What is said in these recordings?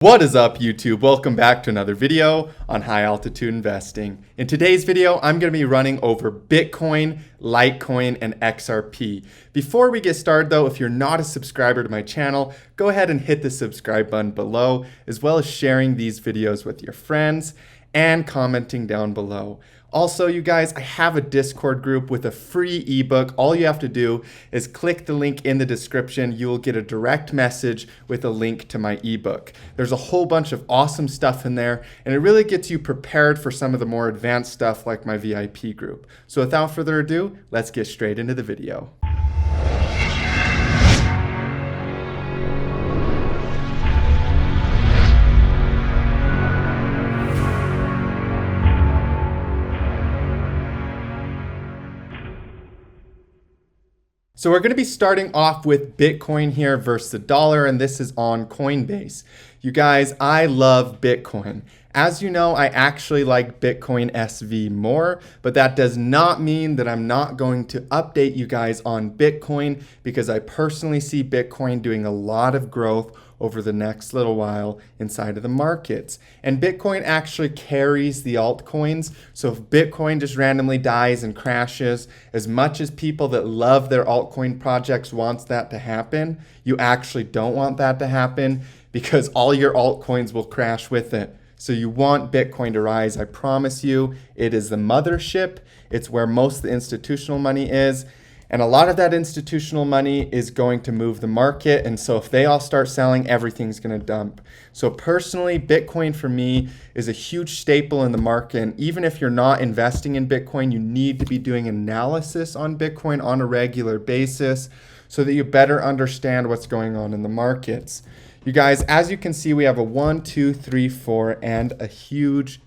What is up, YouTube? Welcome back to another video on high altitude investing. In today's video, I'm going to be running over Bitcoin, Litecoin, and XRP. Before we get started though, if you're not a subscriber to my channel, go ahead and hit the subscribe button below, as well as sharing these videos with your friends and commenting down below. Also, you guys, I have a Discord group with a free ebook. All you have to do is click the link in the description. You will get a direct message with a link to my ebook. There's a whole bunch of awesome stuff in there, and it really gets you prepared for some of the more advanced stuff like my VIP group. So without further ado, let's get straight into the video. So we're going to be starting off with Bitcoin here versus the dollar, and this is on Coinbase. You guys, I love Bitcoin. As you know, I actually like Bitcoin SV more, but that does not mean that I'm not going to update you guys on Bitcoin, because I personally see Bitcoin doing a lot of growth over the next little while inside of the markets. And Bitcoin actually carries the altcoins. So if Bitcoin just randomly dies and crashes, as much as people that love their altcoin projects wants that to happen, you actually don't want that to happen, because all your altcoins will crash with it. So you want Bitcoin to rise. I promise you, it is the mothership. It's where most of the institutional money is. And a lot of that institutional money is going to move the market. And so if they all start selling, everything's going to dump. So personally, Bitcoin for me is a huge staple in the market. And even if you're not investing in Bitcoin, you need to be doing analysis on Bitcoin on a regular basis so that you better understand what's going on in the markets. You guys, as you can see, we have a 1, 2, 3, 4, and a huge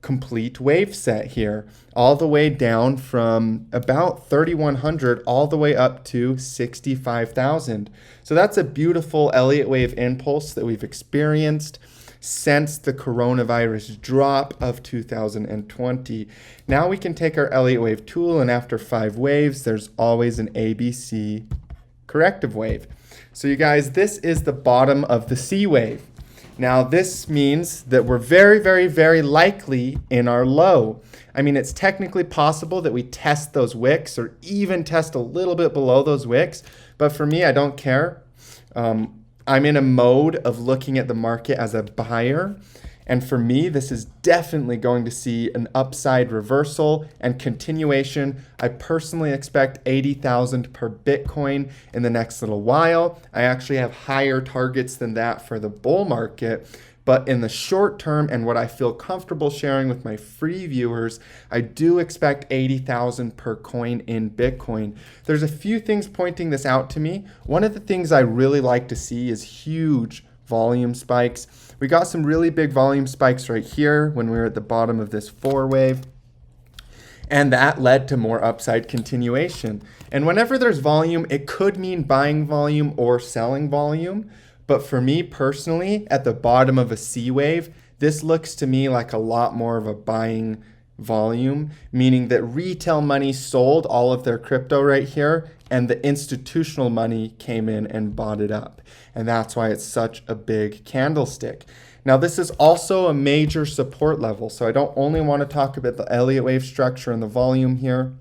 complete wave set here, all the way down from about 3,100 all the way up to 65,000. So that's a beautiful Elliott wave impulse that we've experienced since the coronavirus drop of 2020. Now we can take our Elliott wave tool, and after 5 waves, there's always an ABC corrective wave. So you guys, this is the bottom of the C wave. Now, this means that we're very, very, very likely in our low. I mean, it's technically possible that we test those wicks or even test a little bit below those wicks. But for me, I don't care. I'm in a mode of looking at the market as a buyer. And for me, this is definitely going to see an upside reversal and continuation. I personally expect 80,000 per Bitcoin in the next little while. I actually have higher targets than that for the bull market. But in the short term, and what I feel comfortable sharing with my free viewers, I do expect 80,000 per coin in Bitcoin. There's a few things pointing this out to me. One of the things I really like to see is huge volume spikes. We got some really big volume spikes right here when we were at the bottom of this 4 wave, and that led to more upside continuation. And whenever there's volume, it could mean buying volume or selling volume. But for me personally, at the bottom of a C wave, this looks to me like a lot more of a buying volume, meaning that retail money sold all of their crypto right here, and the institutional money came in and bought it up. And that's why it's such a big candlestick. Now, this is also a major support level. So I don't only want to talk about the Elliott wave structure and the volume here,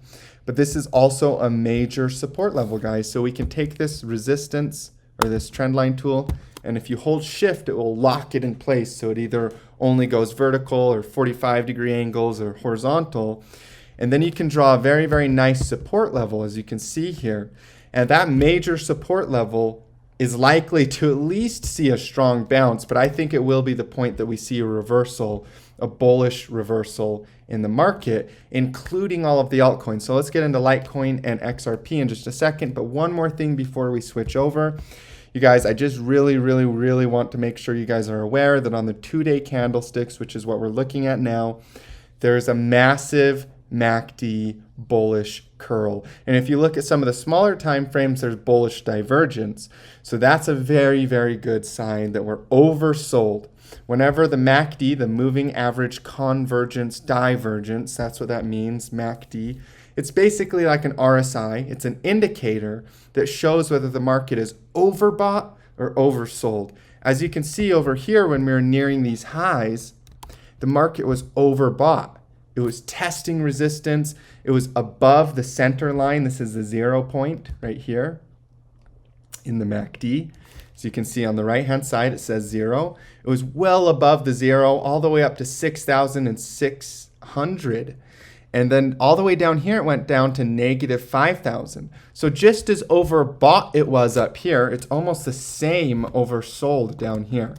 but this is also a major support level, guys. So we can take this resistance or this trend line tool, and if you hold shift, it will lock it in place. So it either only goes vertical or 45-degree angles or horizontal. And then you can draw a very, very nice support level, as you can see here. And that major support level is likely to at least see a strong bounce, but I think it will be the point that we see a reversal, a bullish reversal in the market, including all of the altcoins. So let's get into Litecoin and XRP in just a second. But one more thing before we switch over. You guys, I just really, really, really want to make sure you guys are aware that on the 2-day candlesticks, which is what we're looking at now, there's a massive MACD bullish curl. And if you look at some of the smaller time frames, there's bullish divergence. So that's a very, very good sign that we're oversold. Whenever the MACD, the moving average convergence divergence, that's what that means, MACD, it's basically like an RSI. It's an indicator that shows whether the market is overbought or oversold. As you can see over here, when we were nearing these highs, the market was overbought. It was testing resistance. It was above the center line. This is the 0 point right here in the MACD. So you can see on the right-hand side, it says 0. It was well above the 0, all the way up to 6,600. And then all the way down here, it went down to negative 5,000. So just as overbought it was up here, it's almost the same oversold down here.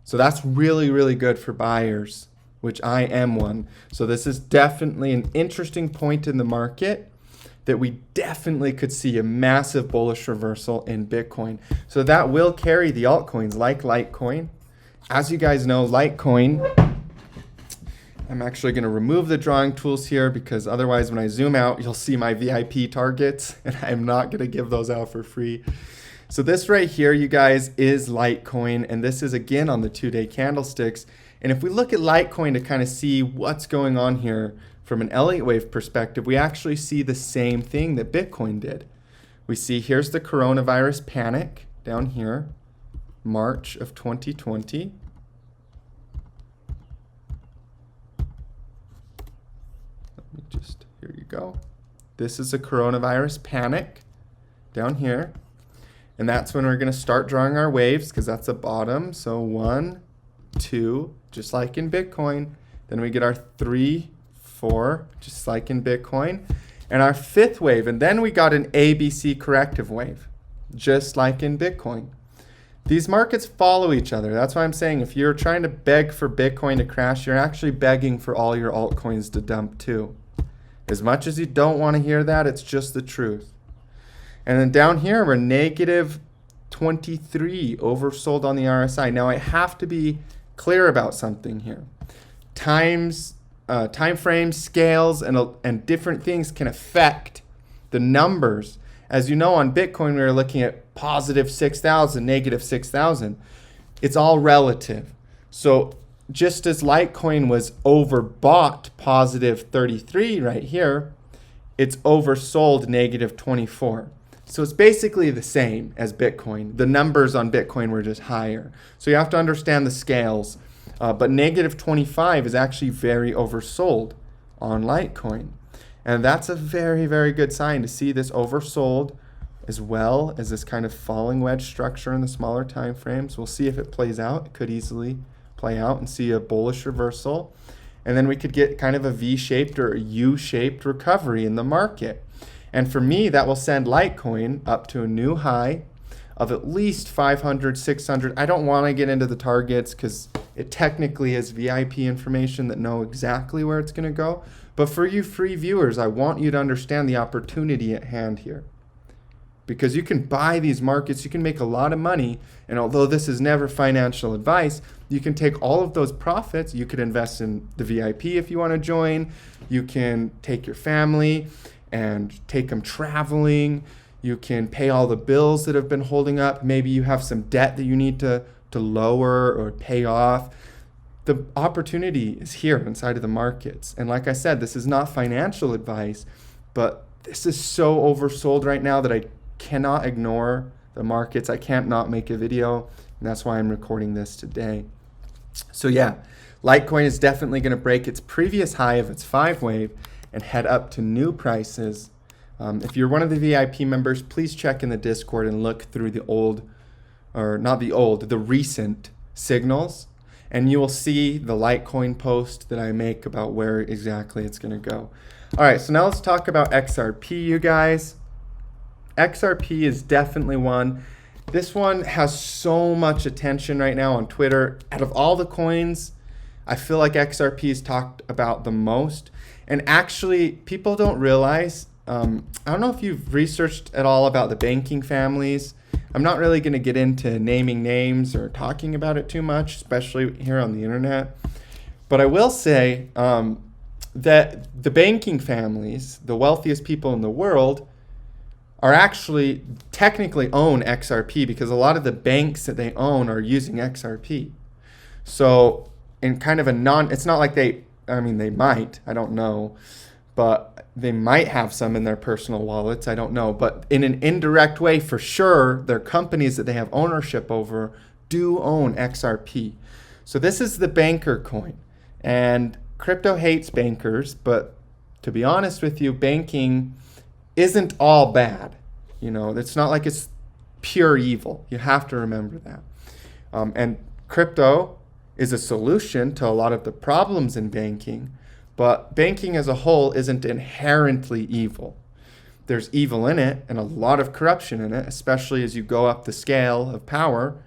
So that's really, really good for buyers, which I am one. So this is definitely an interesting point in the market that we definitely could see a massive bullish reversal in Bitcoin. So that will carry the altcoins like Litecoin. As you guys know, Litecoin, I'm actually going to remove the drawing tools here because otherwise when I zoom out, you'll see my VIP targets and I'm not going to give those out for free. So this right here, you guys, is Litecoin, and this is again on the 2-day candlesticks. And if we look at Litecoin to kind of see what's going on here from an Elliott wave perspective, we actually see the same thing that Bitcoin did. We see here's the coronavirus panic down here, March of 2020. Here you go. This is a coronavirus panic down here. And that's when we're going to start drawing our waves because that's the bottom. So 1, 2, just like in Bitcoin. Then we get our 3, 4, just like in Bitcoin. And our 5th wave. And then we got an ABC corrective wave, just like in Bitcoin. These markets follow each other. That's why I'm saying if you're trying to beg for Bitcoin to crash, you're actually begging for all your altcoins to dump too. As much as you don't want to hear that, it's just the truth. And then down here, we're negative 23 oversold on the RSI. Now I have to be clear about something here. Time frames, scales, and different things can affect the numbers. As you know, on Bitcoin, we were looking at positive 6,000, negative 6,000. It's all relative. So just as Litecoin was overbought positive 33 right here, it's oversold negative 24. So it's basically the same as Bitcoin. The numbers on Bitcoin were just higher. So you have to understand the scales. But negative 25 is actually very oversold on Litecoin. And that's a very, very good sign to see this oversold as well as this kind of falling wedge structure in the smaller time frames. We'll see if it plays out. It could easily play out and see a bullish reversal. And then we could get kind of a V-shaped or a U-shaped recovery in the market. And for me, that will send Litecoin up to a new high of at least 500, 600. I don't want to get into the targets because it technically is VIP information that know exactly where it's going to go. But for you free viewers, I want you to understand the opportunity at hand here. Because you can buy these markets, you can make a lot of money. And although this is never financial advice, you can take all of those profits. You could invest in the VIP if you want to join. You can take your family and take them traveling. You can pay all the bills that have been holding up. Maybe you have some debt that you need to lower or pay off. The opportunity is here inside of the markets. And like I said, this is not financial advice, but this is so oversold right now that I cannot ignore the markets. I can't not make a video, and that's why I'm recording this today. So yeah, Litecoin is definitely going to break its previous high of its 5 wave and head up to new prices. If you're one of the VIP members, please check in the Discord and look through the recent signals, and you will see the Litecoin post that I make about where exactly it's going to go. All right, so now let's talk about XRP, you guys. XRP is definitely one. This one has so much attention right now on Twitter. Out of all the coins, I feel like XRP is talked about the most. And actually, people don't realize, I don't know if you've researched at all about the banking families. I'm not really going to get into naming names or talking about it too much, especially here on the internet. But I will say that the banking families, the wealthiest people in the world, are actually technically own XRP because a lot of the banks that they own are using XRP. So in kind of it's not like they might, I don't know, but they might have some in their personal wallets, I don't know. But in an indirect way, for sure, their companies that they have ownership over do own XRP. So this is the banker coin. And crypto hates bankers, but to be honest with you, banking isn't all bad. You know, it's not like it's pure evil. You have to remember that. And crypto is a solution to a lot of the problems in banking, but banking as a whole isn't inherently evil. There's evil in it and a lot of corruption in it, especially as you go up the scale of power.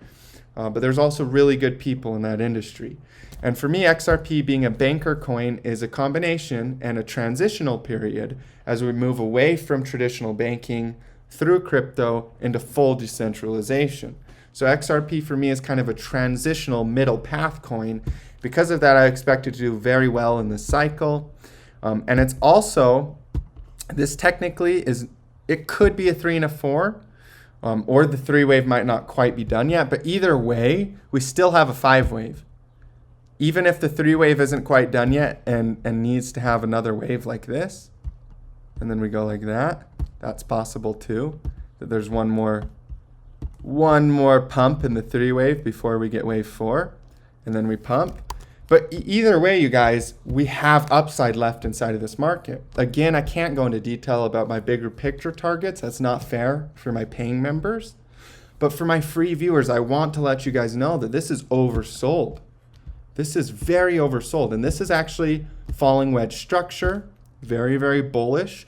But there's also really good people in that industry. And for me, XRP being a banker coin is a combination and a transitional period as we move away from traditional banking through crypto into full decentralization. So XRP for me is kind of a transitional middle path coin. Because of that, I expect it to do very well in this cycle. And it's also, this technically is, it could be a 3 and a 4. Or the 3 wave might not quite be done yet, but either way, we still have a 5 wave. Even if the 3 wave isn't quite done yet and needs to have another wave like this, and then we go like that, that's possible too, that there's one more pump in the 3 wave before we get wave 4, and then we pump. But either way, you guys, we have upside left inside of this market. Again, I can't go into detail about my bigger picture targets. That's not fair for my paying members. But for my free viewers, I want to let you guys know that this is oversold. This is very oversold. And this is actually falling wedge structure. Very, very bullish.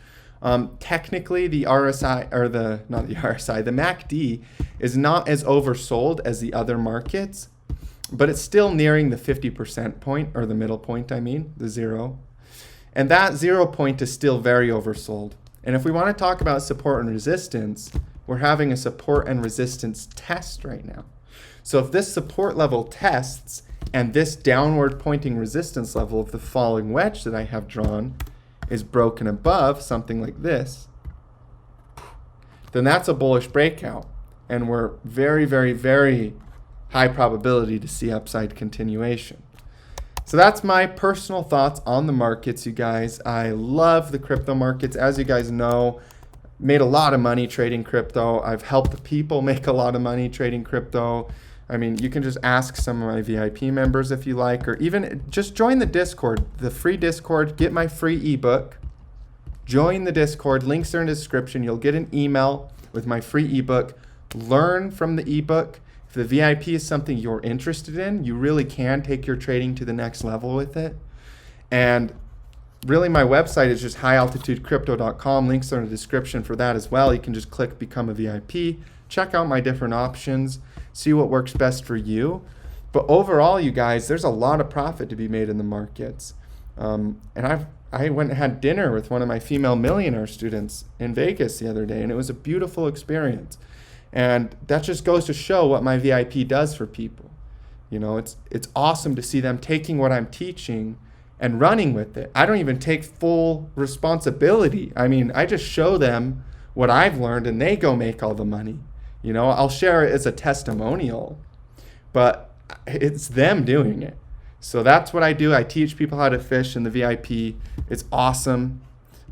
Technically, the RSI, or the MACD is not as oversold as the other markets. But it's still nearing the 50% point, or the middle point, I mean, the 0. And that 0 point is still very oversold. And if we want to talk about support and resistance, we're having a support and resistance test right now. So if this support level tests and this downward pointing resistance level of the falling wedge that I have drawn is broken above something like this, then that's a bullish breakout. And we're very, very, very high probability to see upside continuation. So that's my personal thoughts on the markets, you guys. I love the crypto markets. As you guys know, made a lot of money trading crypto. I've helped people make a lot of money trading crypto. I mean, you can just ask some of my VIP members if you like, or even just join the Discord, the free Discord, get my free ebook. Join the Discord, links are in the description. You'll get an email with my free ebook. Learn from the ebook. If the VIP is something you're interested in, you really can take your trading to the next level with it. And really, my website is just highaltitudecrypto.com. Links are in the description for that as well. You can just click Become a VIP, check out my different options, see what works best for you. But overall, you guys, there's a lot of profit to be made in the markets. And I went and had dinner with one of my female millionaire students in Vegas the other day, and it was a beautiful experience. And that just goes to show what my VIP does for people. You know, it's awesome to see them taking what I'm teaching and running with it. I don't even take full responsibility. I mean, I just show them what I've learned and they go make all the money. You know, I'll share it as a testimonial, but it's them doing it. So that's what I do. I teach people how to fish in the VIP. It's awesome.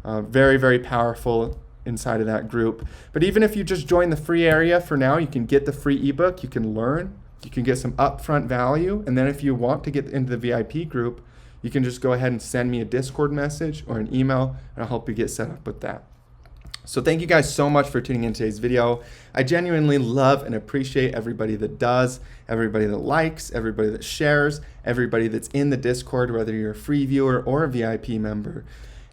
Very, very powerful inside of that group. But even if you just join the free area for now, you can get the free ebook, you can learn, you can get some upfront value, and then if you want to get into the VIP group, you can just go ahead and send me a Discord message or an email, and I'll help you get set up with that. So thank you guys so much for tuning in today's video. I genuinely love and appreciate everybody that does, everybody that likes, everybody that shares, everybody that's in the Discord, whether you're a free viewer or a VIP member.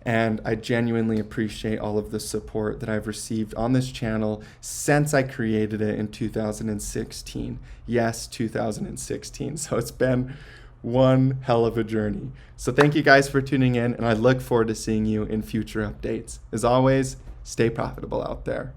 And I genuinely appreciate all of the support that I've received on this channel since I created it in 2016. Yes, 2016. So it's been one hell of a journey. So thank you guys for tuning in, and I look forward to seeing you in future updates. As always, stay profitable out there.